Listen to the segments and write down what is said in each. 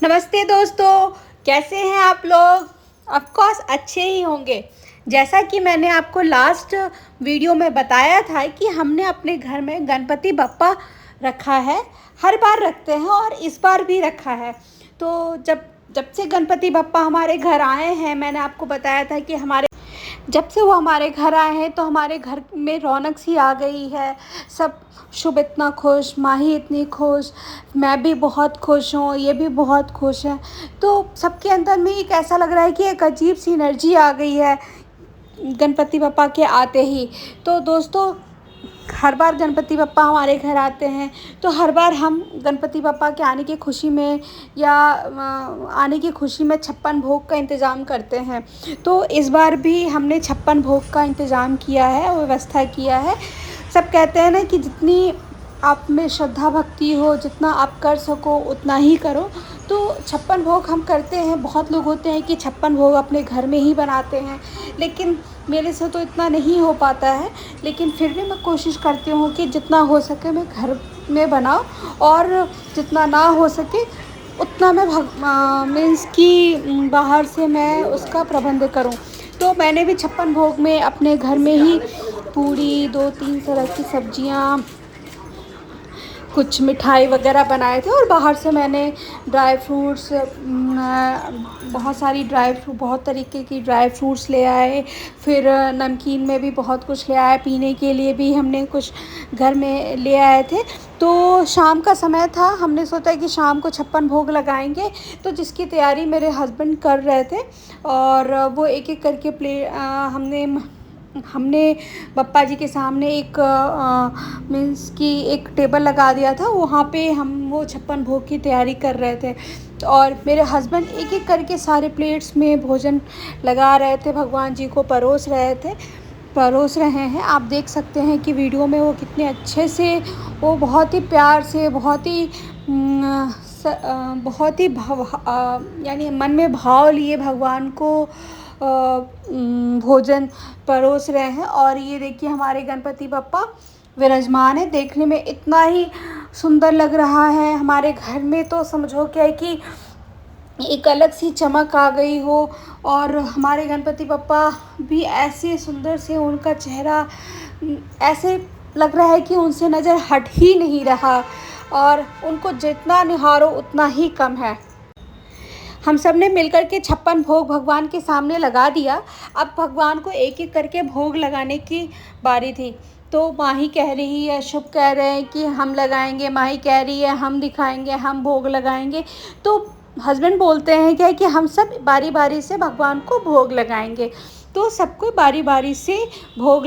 नमस्ते दोस्तों, कैसे हैं आप लोग। ऑफ कोर्स अच्छे ही होंगे। जैसा कि मैंने आपको लास्ट वीडियो में बताया था कि हमने अपने घर में गणपति बप्पा रखा है। हर बार रखते हैं और इस बार भी रखा है। तो जब जब से गणपति बप्पा हमारे घर आए हैं, मैंने आपको बताया था कि जब से वो हमारे घर आए हैं तो हमारे घर में रौनक सी आ गई है। सब शुभ इतना खुश, माही इतनी खुश, मैं भी बहुत खुश हूँ, ये भी बहुत खुश है। तो सबके अंदर में एक ऐसा लग रहा है कि एक अजीब सी एनर्जी आ गई है गणपति बप्पा के आते ही। तो दोस्तों, हर बार गणपति बप्पा हमारे घर आते हैं तो हर बार हम गणपति बप्पा के आने की खुशी में या आने की खुशी में 56 भोग का इंतज़ाम करते हैं। तो इस बार भी हमने 56 भोग का इंतज़ाम किया है, व्यवस्था किया है। सब कहते हैं ना कि जितनी आप में श्रद्धा भक्ति हो, जितना आप कर सको उतना ही करो। तो 56 भोग हम करते हैं। बहुत लोग होते हैं कि 56 भोग अपने घर में ही बनाते हैं, लेकिन मेरे से तो इतना नहीं हो पाता है। लेकिन फिर भी मैं कोशिश करती हूँ कि जितना हो सके मैं घर में बनाऊँ, और जितना ना हो सके उतना मैं मीन्स कि बाहर से मैं उसका प्रबंध करूँ। तो मैंने भी 56 भोग में अपने घर में ही पूड़ी, 2-3 तरह की सब्जियाँ, कुछ मिठाई वगैरह बनाए थे। और बाहर से मैंने ड्राई फ्रूट्स, बहुत तरीके की ड्राई फ्रूट्स ले आए। फिर नमकीन में भी बहुत कुछ ले आए, पीने के लिए भी हमने कुछ घर में ले आए थे। तो शाम का समय था, हमने सोचा कि शाम को 56 भोग लगाएंगे। तो जिसकी तैयारी मेरे हस्बैंड कर रहे थे, और वो एक एक करके हमने बप्पा जी के सामने एक मीन्स कि एक टेबल लगा दिया था। वहाँ पे हम वो 56 भोग की तैयारी कर रहे थे, और मेरे हस्बैंड एक एक करके सारे प्लेट्स में भोजन लगा रहे थे, भगवान जी को परोस रहे हैं। आप देख सकते हैं कि वीडियो में वो कितने अच्छे से, वो बहुत ही प्यार से, बहुत ही यानी मन में भाव लिए भगवान को भोजन परोस रहे हैं। और ये देखिए, हमारे गणपति बप्पा विराजमान है। देखने में इतना ही सुंदर लग रहा है। हमारे घर में तो समझो क्या है कि एक अलग सी चमक आ गई हो। और हमारे गणपति बप्पा भी ऐसे सुंदर से, उनका चेहरा ऐसे लग रहा है कि उनसे नज़र हट ही नहीं रहा, और उनको जितना निहारो उतना ही कम है। हम सब ने मिलकर के 56 भोग भगवान के सामने लगा दिया। अब भगवान को एक एक करके भोग लगाने की बारी थी। तो माही कह रही है, शुभ कह रहे हैं कि हम लगाएंगे, माही कह रही है हम दिखाएंगे, हम भोग लगाएंगे। तो हस्बैंड बोलते हैं क्या कि हम सब बारी बारी से भगवान को भोग लगाएंगे। तो सबको बारी बारी से भोग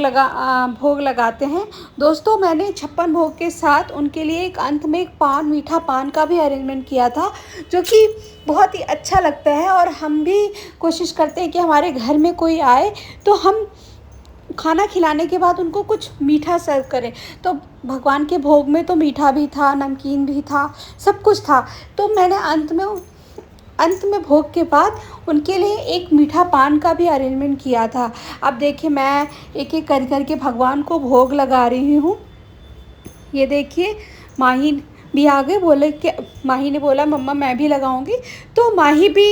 लगाते हैं। दोस्तों, मैंने 56 भोग के साथ उनके लिए एक अंत में एक मीठा पान का भी अरेंजमेंट किया था, जो कि बहुत ही अच्छा लगता है। और हम भी कोशिश करते हैं कि हमारे घर में कोई आए तो हम खाना खिलाने के बाद उनको कुछ मीठा सर्व करें। तो भगवान के भोग में तो मीठा भी था, नमकीन भी था, सब कुछ था। तो मैंने अंत में भोग के बाद उनके लिए एक मीठा पान का भी अरेंजमेंट किया था। अब देखिए, मैं एक एक कर के भगवान को भोग लगा रही हूँ। ये देखिए, माही भी आ गए। माही ने बोला मम्मा मैं भी लगाऊंगी। तो माही भी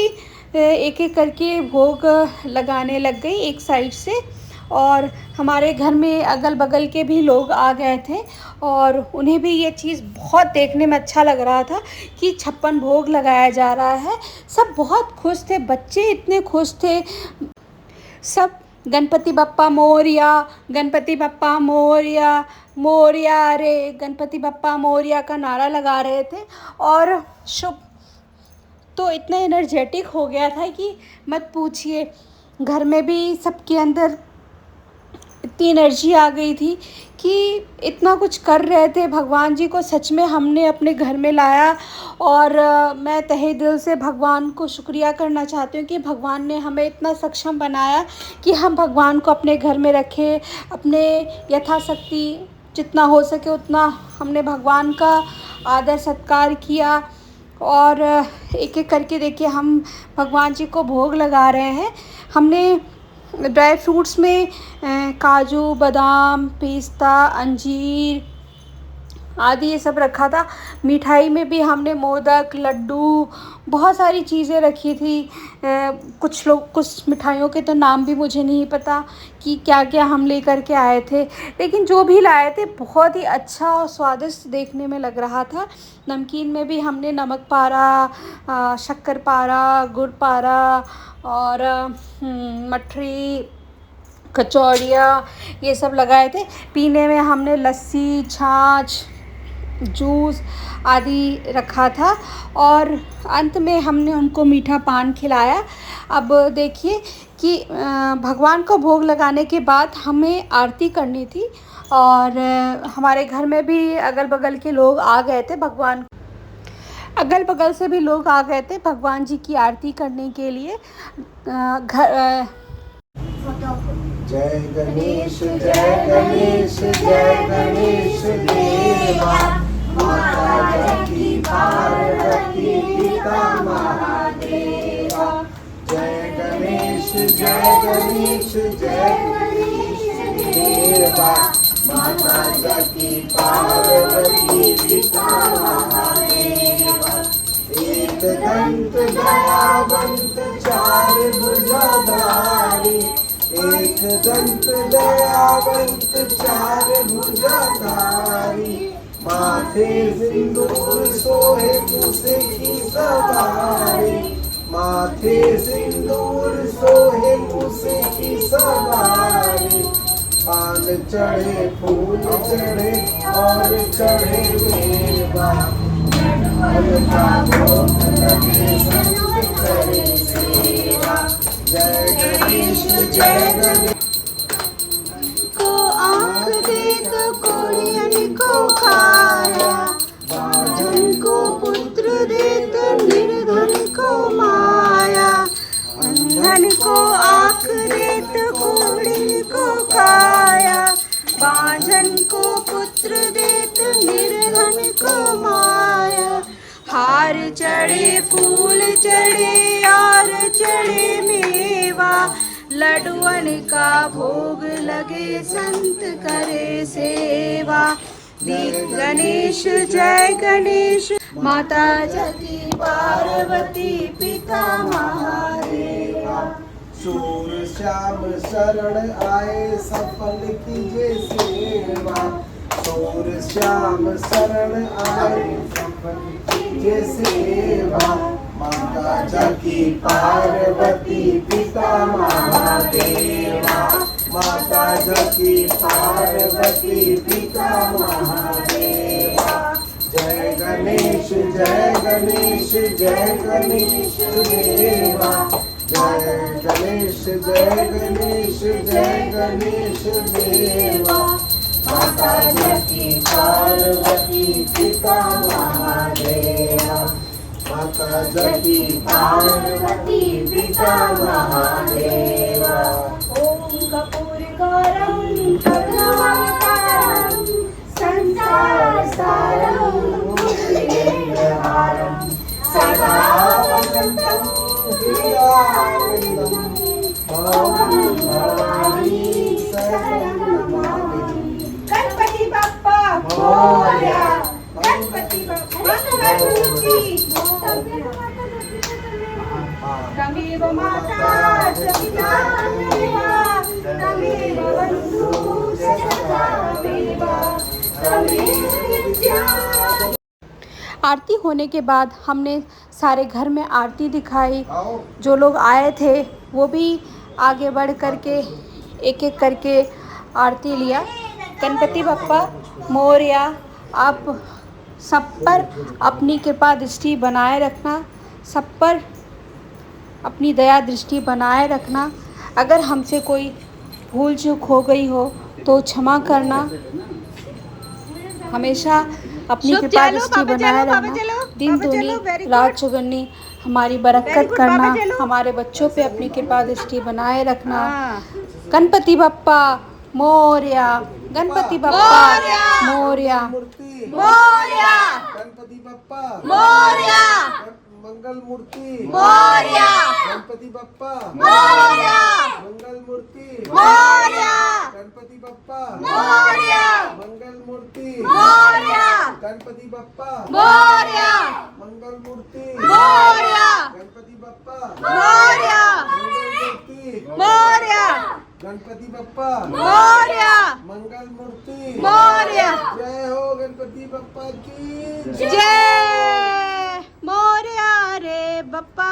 एक एक करके भोग लगाने लग गई एक साइड से। और हमारे घर में अगल बगल के भी लोग आ गए थे, और उन्हें भी ये चीज़ बहुत देखने में अच्छा लग रहा था कि 56 भोग लगाया जा रहा है। सब बहुत खुश थे, बच्चे इतने खुश थे। सब गणपति बप्पा मोरया, गणपति बप्पा मोरया, मोरया रे, गणपति बप्पा मोरया का नारा लगा रहे थे। और शुभ तो इतना एनर्जेटिक हो गया था कि मत पूछिए। घर में भी सबके अंदर इतनी एनर्जी आ गई थी कि इतना कुछ कर रहे थे। भगवान जी को सच में हमने अपने घर में लाया। और मैं तहे दिल से भगवान को शुक्रिया करना चाहती हूँ कि भगवान ने हमें इतना सक्षम बनाया कि हम भगवान को अपने घर में रखें। अपने यथाशक्ति जितना हो सके उतना हमने भगवान का आदर सत्कार किया। और एक एक करके देखिए, हम भगवान जी को भोग लगा रहे हैं। हमने ड्राई फ्रूट्स में काजू, बादाम, पिस्ता, अंजीर, आदि ये सब रखा था। मिठाई में भी हमने मोदक, लड्डू, बहुत सारी चीज़ें रखी थी। कुछ मिठाइयों के तो नाम भी मुझे नहीं पता कि क्या क्या हम लेकर के आए थे, लेकिन जो भी लाए थे बहुत ही अच्छा और स्वादिष्ट देखने में लग रहा था। नमकीन में भी हमने नमक पारा, शक्कर पारा, गुड़ पारा और मठरी, कचौड़ियाँ, ये सब लगाए थे। पीने में हमने लस्सी, छाछ, जूस आदि रखा था और अंत में हमने उनको मीठा पान खिलाया। अब देखिए कि भगवान को भोग लगाने के बाद हमें आरती करनी थी और हमारे घर में भी अगल बगल के लोग आ गए थे, अगल बगल से भी लोग आ गए थे भगवान जी की आरती करने के लिए। घर जय गणेश जय गणेश जय गणेश देवा, माता की पार्वती पिता महादेवा। जय गणेश जय गणेश जय गणेश देवा, माता की पार्वती पिता महादेवा। एक दंत दयावंत चार भुजाधारी, एक दंत दयावंत चार भुजाधारी। माथे सिंदूर सोहे मूसे की सवारी, माथे सिंदूर सोहे मूसे की सवारी। पान चढ़े फूल चढ़े और चढ़े मेवा, का भोग लगे संत करे सेवा। जय गणेश जय गणेश। को आँख दे तो कोड़ियन को खाया, बाजन को पुत्र दे तो निर्धन को माया। अंधन को आँख दे तो कोड़ियन को खाया, बाजन को पुत्र दे तो निर्धन को माया। हार चढ़े फूल चढ़े और चढ़े मेवा, लड्डुअन का भोग लगे संत करे सेवा। गणेश जय गणेश, माता जगती पार्वती पिता महादेवा। सूर श्याम शरण आए सफल कीजे सेवा, सूर श्याम शरण आए सफल कीजे सेवा। माता जगती पार्वती पिता महादेवा, माता जगती पार्वती पिता महादेवा। जय गणेश जय गणेश जय गणेश देवा, जय गणेश जय गणेश जय गणेश देवा। माता जगती पार्वती पिता महादेवा, माता जगती पार्वती पिता महादेवा। ओम कपूरकारं करुणावतारं संसार सारं भुजगेन्द्रहारं सदा वसन्तं हृदयानन्दं। ओम भवानी शरणं नमामि। गणपति बप्पा मोरया, गणपति बप्पा तमेव माता च पिता तमेव बन्धु च सखा तमेव विद्या। आरती होने के बाद हमने सारे घर में आरती दिखाई। जो लोग आए थे वो भी आगे बढ़ करके एक एक करके आरती लिया। गणपति बप्पा मोरया, आप सब पर अपनी कृपा दृष्टि बनाए रखना, सब पर अपनी दया दृष्टि बनाए रखना। अगर हमसे कोई भूल चूक हो गई हो तो क्षमा करना। हमेशा अपनी कृपा दृष्टि बनाए रखना। दिन दूनी रात चौगुनी हमारी बरकत करना। हमारे बच्चों पे अपनी कृपा दृष्टि बनाए रखना। गणपति बप्पा मोरया, गणपति बप्पा मोरया, मूर्ति मोरया, गणपति बप्पा मोरया, मंगल मूर्ति मोरया, गणपति बप्पा मोरया, मंगल मूर्ति मोरया, गणपति बप्पा मोरया, मंगल मूर्ति मोरया, गणपति बप्पा मोरया, मंगल मूर्ति मोरया, गणपति बप्पा मोरया, मंगल मूर्ति मोरया, गणपति बप्पा मोरया, मंगल मूर्ति मोरया। जय हो गणपति बप्पा की जय मोरया रे बप्पा